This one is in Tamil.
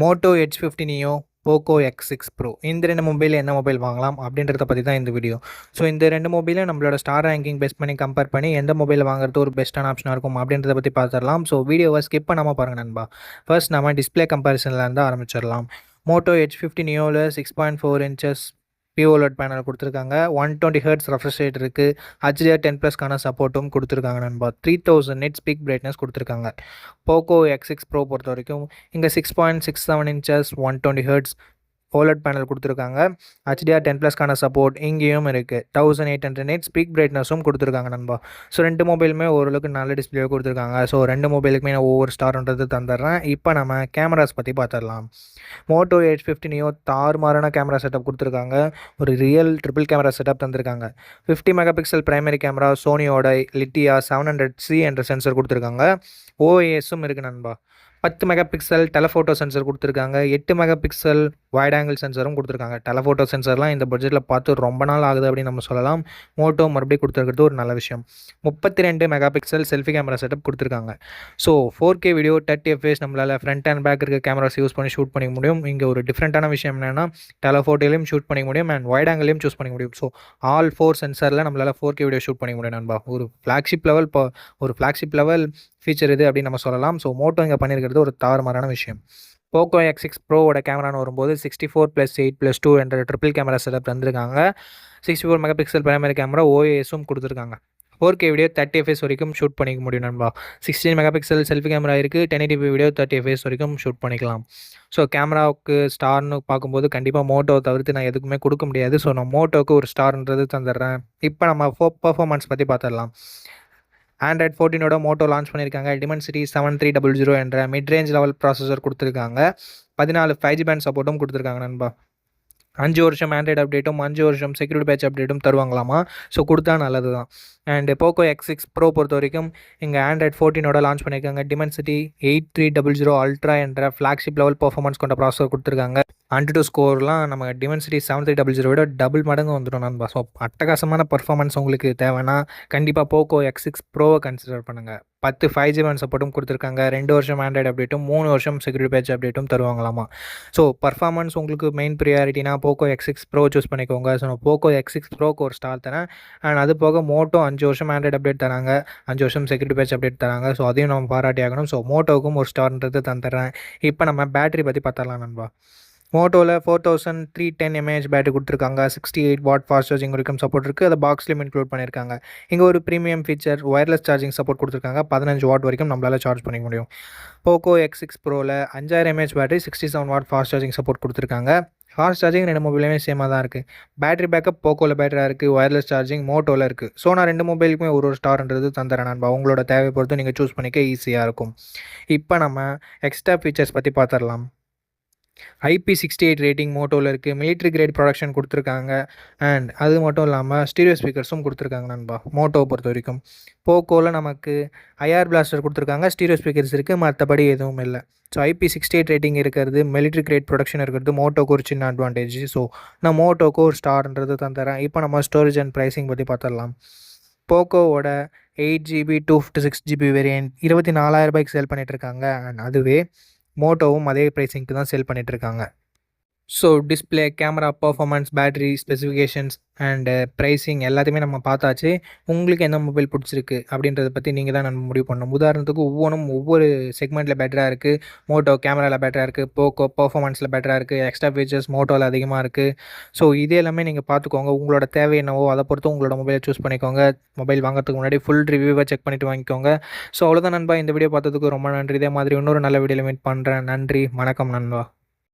Moto H50 neo, Poco X6 bro இந்த ரெண்டு மொபைலில் என்ன மொபைல் வாங்கலாம் அப்படின்றத பற்றி தான் இந்த வீடியோ. ஸோ இந்த ரெண்டு மொபைலும் நம்மளோட ஸ்டார் ரேங்கிங் பெஸ்ட் பண்ணி கம்பேர் பண்ணி எந்த மொபைல் வாங்குறது ஒரு பெஸ்ட்டான ஆப்ஷனாக இருக்கும் அப்படின்றத பற்றி பார்த்துடலாம். ஸோ வீடியோவை ஸ்கிப் பண்ணாமல் பாருங்கள் நண்பா. ஃபர்ஸ்ட் நம்ம டிஸ்பிளே கம்பேரிசனில் இருந்து ஆரம்பிச்சிடலாம். மோட்டோ H50 நியோவில் 6.4 இன்ச்சஸ் POLED பேனல் கொடுத்துருக்காங்க. 120 ஹெர்ட்ஸ் ரெஃப்ரெஷ் ரேட் இருக்குது. HDR10+க்கான சப்போர்ட்டும் கொடுத்துருக்காங்க நண்பா. 3000 nits பீக் பிரைட்னஸ் கொடுத்துருக்காங்க. போக்கோ X6 ப்ரோ பொறுத்த வரைக்கும் இங்கே 6.67 இன்ச்சஸ் 120 ஹெர்ட்ஸ் OLED பேனல் கொடுத்துருக்காங்க. HDR10+க்கான சப்போர்ட் இங்கேயும் இருக்குது. 1800 nits பீக் பிரைட்னஸும் கொடுத்துருக்காங்க நண்பா. ஸோ ரெண்டு மொபைலுமே ஓரளவுக்கு நல்ல டிஸ்பிளே கொடுத்துருக்காங்க. ஸோ ரெண்டு மொபைலுக்குமே நான் ஒவ்வொரு ஸ்டார்ன்றது தந்துடுறேன். இப்போ நம்ம கேமராஸ் பற்றி பார்த்துடலாம். மோட்டோ H50 நியோ தாறுமாறான கேமரா செட்டப் கொடுத்துருக்காங்க. ஒரு ரியல் ட்ரிபிள் கேமரா செட்டப் தந்திருக்காங்க. 50 மெகா பிக்சல் பிரைமரி கேமரா, சோனியோட லிட்டியா 700C என்ற சென்சர் கொடுத்துருக்காங்க. OISம் இருக்குது நண்பா. 10 மெகா பிக்சல் டெலஃபோட்டோ சென்சர் கொடுத்துருக்காங்க. 8 மெகா பிக்சல் வைட் ஆங்கிள் சென்சரும் கொடுத்துருக்காங்க. டெலஃபோட்டோ சென்சர்லாம் இந்த பட்ஜெட்டில் பார்த்து ரொம்ப நாள் ஆகுது அப்படின்னு நம்ம சொல்லலாம். மோட்டோ மறுபடியும் கொடுத்துருக்கிறது ஒரு நல்ல விஷயம். 32 mega pixel selfie camera setup கொடுத்துருக்காங்க. ஸோ 4K வீடியோ 30 FPS நம்மளால் ஃப்ரண்ட் அண்ட் பேக் இருக்க கேமராஸ் யூஸ் பண்ணி ஷூட் பண்ணிக்க முடியும். இங்கே ஒரு டிஃப்ரெண்ட்டான விஷயம் என்னென்னா டெலஃபோட்டோலையும் ஷூட் பண்ணிக்க முடியும் அண்ட் வைட் ஆங்கிளையும் சூஸ் பண்ணிக்க முடியும். ஸோ ஆல் 4 சென்சரில் நம்மளால் 4K வீடியோ ஷூட் பண்ணிக்க முடியும் நண்பா. ஒரு ஃப்ளாக்ஷிப் லெவல் ஃபீச்சர் இது அப்படின்னு நம்ம சொல்லலாம். ஸோ மோட்டோ இங்கே பண்ணியிருக்கிறது ஒரு தாறுமாறான விஷயம். போக்கோ X6 ப்ரோவோட கேமரான்னு வரும்போது 64+8+2 என்ற ட்ரிபிள் கேமரா செட்டப் தந்திருக்காங்க. 64 மெகா பிக்சல் பிரைமரி கேமரா, OISம் கொடுத்துருக்காங்க. 4K வீடியோ 30 FPS வரைக்கும் ஷூட் பண்ணிக்க முடியும் நண்பா. 16 மெகா பிக்சல் செல்ஃபி கேமரா இருக்குது. 1080p வீடியோ 30 FPS வரைக்கும் ஷூட் பண்ணிக்கலாம். ஸோ கேமராவுக்கு ஸ்டார்னு பார்க்கும்போது கண்டிப்பாக மோட்டோவை தவிர்த்து நான் எதுக்குமே கொடுக்க முடியாது. ஸோ நான் மோட்டோவுக்கு ஒரு ஸ்டார்ன்றது தந்துடுறேன். இப்போ நம்ம பர்ஃபார்மன்ஸ் பற்றி பார்த்துடலாம். Android 14ஓட மோட்டோ லான்ச் பண்ணியிருக்காங்க. Dimensity 7300 என்ற மிட் ரேஞ்ச் லெவல் ப்ராசஸர் கொடுத்துருக்காங்க. 14 5G பேண்ட் சப்போர்ட்டும் கொடுத்துருக்காங்க நண்பா. 5 வருஷம் ஆண்ட்ராய்டு அப்டேட்டும் 5 வருஷம் செக்யூரிட்டி பேட்ச் அப்டேட்டும் தருவாங்களாமா. ஸோ கொடுத்தா நல்லது தான். அண்ட் போக்கோ X6 ப்ரோ பொறுத்த வரைக்கும் இங்கே Android 14ஓட லான்ச் பண்ணியிருக்காங்க. Dimensity 8300 அல்ட்ரா என்ற ஃப்ளாக்ஷிப் லெவல் பர்ஃபார்மன்ஸ் கொண்ட ப்ராசஸர் கொடுத்துருக்காங்க. AnTuTu ஸ்கோர்லாம் நம்ம Dimensity 7300 விட டபுள் மடங்கு வந்துடும் நண்பா. ஸோ அட்டகாசமான பர்ஃபார்மன்ஸ் உங்களுக்கு தேவைன்னா கண்டிப்பாக போக்கோ X6 ப்ரோவை கன்சிடர் பண்ணுங்கள். 10 5G பேண்ட் சப்போர்ட்டும் கொடுத்துருக்காங்க. 2 வருஷம் ஆண்ட்ராய்டு அப்டேட்டும் 3 வருஷம் செக்யூரிட்டி பேட்ச் அப்டேட்டும் தருவாங்களாமா. ஸோ பர்ஃபார்மன்ஸ் உங்களுக்கு மெயின் ப்ரியாரிட்டினா போக்கோ X6 ப்ரோ சூஸ் பண்ணிக்கோங்க. ஸோ நான் போக்கோ X6 ப்ரோக்கு ஒரு ஸ்டார் தரேன். அண்ட் அது போக மோட்டோ 5 வருஷம் ஆண்ட்ராய்டு அப்டேட் தராங்க, 5 வருஷம் செக்யூரிட்டி பேட்ச் அப்டேட் தராங்க. ஸோ அதையும் நம்ம பாராட்டி ஆகணும். ஸோ மோட்டோவுக்கும் ஒரு ஸ்டார்ன்றது தந்துடுறேன். இப்போ நம்ம பேட்டரி பற்றி பார்த்தரலாம் நண்பா. மோட்டோவில் 4310 mAh பேட்டரி கொடுத்துருக்காங்க. 68 வாட் ஃபாஸ்ட் சார்ஜிங் வரைக்கும் சப்போர்ட் இருக்குது. அதை பாக்ஸ்லேயும் இன்க்ளூட் பண்ணியிருக்காங்க. இங்கே ஒரு premium feature wireless charging support கொடுத்துருக்காங்க. 15 வாட் வரைக்கும் நம்மளால் சார்ஜ் பண்ணிக்க முடியும். Poco X6 ப்ரோவில் 5000 mAh battery, 67 watt fast charging support கொடுத்துருக்காங்க. ஃபாஸ்ட் சார்ஜிங் ரெண்டு மொபைலுமே சேமாக தான் இருக்குது. பேட்டரி பேக்கப் போக்கோவில் பேட்டரியாக இருக்குது, ஒயர்லெஸ் சார்ஜிங் மோட்டோவில் இருக்குது. ஸோ நான் ரெண்டு மொபைலுக்குமே ஒரு ஸ்டார்ன்றது தந்துறேன் நண்பா. உங்களோட தேவை பொறுத்து நீங்கள் சூஸ் பண்ணிக்க ஈஸியாக இருக்கும். இப்போ நம்ம எக்ஸ்ட்ரா ஃபீச்சர்ஸ் பற்றி பார்த்துடலாம். IP68 ரேட்டிங் மோட்டோவில் இருக்குது. மிலிட்ரி கிரேட் ப்ரொடக்ஷன் கொடுத்துருக்காங்க. அண்ட் அது மட்டும் இல்லாமல் ஸ்டீரியோ ஸ்பீக்கர்ஸும் கொடுத்துருக்காங்க நண்பா. மோட்டோவை பொறுத்த வரைக்கும் போக்கோவில் நமக்கு IR பிளாஸ்டர் கொடுத்துருக்காங்க. ஸ்டீரியோ ஸ்பீக்கர்ஸ் இருக்குது, மற்றபடி எதுவும் இல்லை. ஸோ IP68 ரேட்டிங் இருக்கிறது, மிலிட்ரி கிரேட் ப்ரொடக்ஷன் இருக்கிறது மோட்டோக்கு ஒரு சின்ன அட்வான்டேஜ். ஸோ நான் மோட்டோக்கு ஒரு ஸ்டார்ன்றது தந்துறேன். இப்போ நம்ம ஸ்டோரேஜ் அண்ட் ப்ரைஸிங் பற்றி பார்த்துடலாம். போக்கோவோட 8GB 256GB வேரியன்ட் 24,000 ரூபாய்க்கு சேல் பண்ணிகிட்ருக்காங்க. அண்ட் அதுவே மோட்டோவும் அதே ப்ரைஸிங்க்கு தான் சேல் பண்ணிகிட்ருக்காங்க. So display, camera performance, battery specifications and pricing எல்லாத்தையுமே நம்ம பார்த்தாச்சு. உங்களுக்கு எந்த மொபைல் பிடிச்சிருக்கு அப்படின்றத பற்றி நீங்கள் தான் நம்ம முடிவு பண்ணணும். உதாரணத்துக்கு ஒவ்வொரு செக்மெண்ட்டில் பெட்டராக இருக்குது. மோட்டோ கேமராவில் பெட்டராக இருக்குது, போக்கோ பர்ஃபார்மன்ஸில் பெட்டராக இருக்குது, எக்ஸ்ட்ரா ஃபீச்சர்ஸ் மோட்டோவில் அதிகமாக இருக்குது. ஸோ இது எல்லாமே நீங்கள் பார்த்துக்கோங்க. உங்களோட தேவை என்னவோ அதை பொறுத்து உங்களோட மொபைலை சூஸ் பண்ணிக்கோங்க. மொபைல் வாங்குறதுக்கு முன்னாடி ஃபுல் ரிவ்யூவை செக் பண்ணிவிட்டு வாங்கிக்கோங்க. ஸோ அவ்வளோதான் நண்பா. இந்த வீடியோ பார்த்ததுக்கு ரொம்ப நன்றி. இதே மாதிரி இன்னொரு நல்ல வீடியோவில் மீட் பண்ணுறேன். நன்றி, வணக்கம் நண்பா.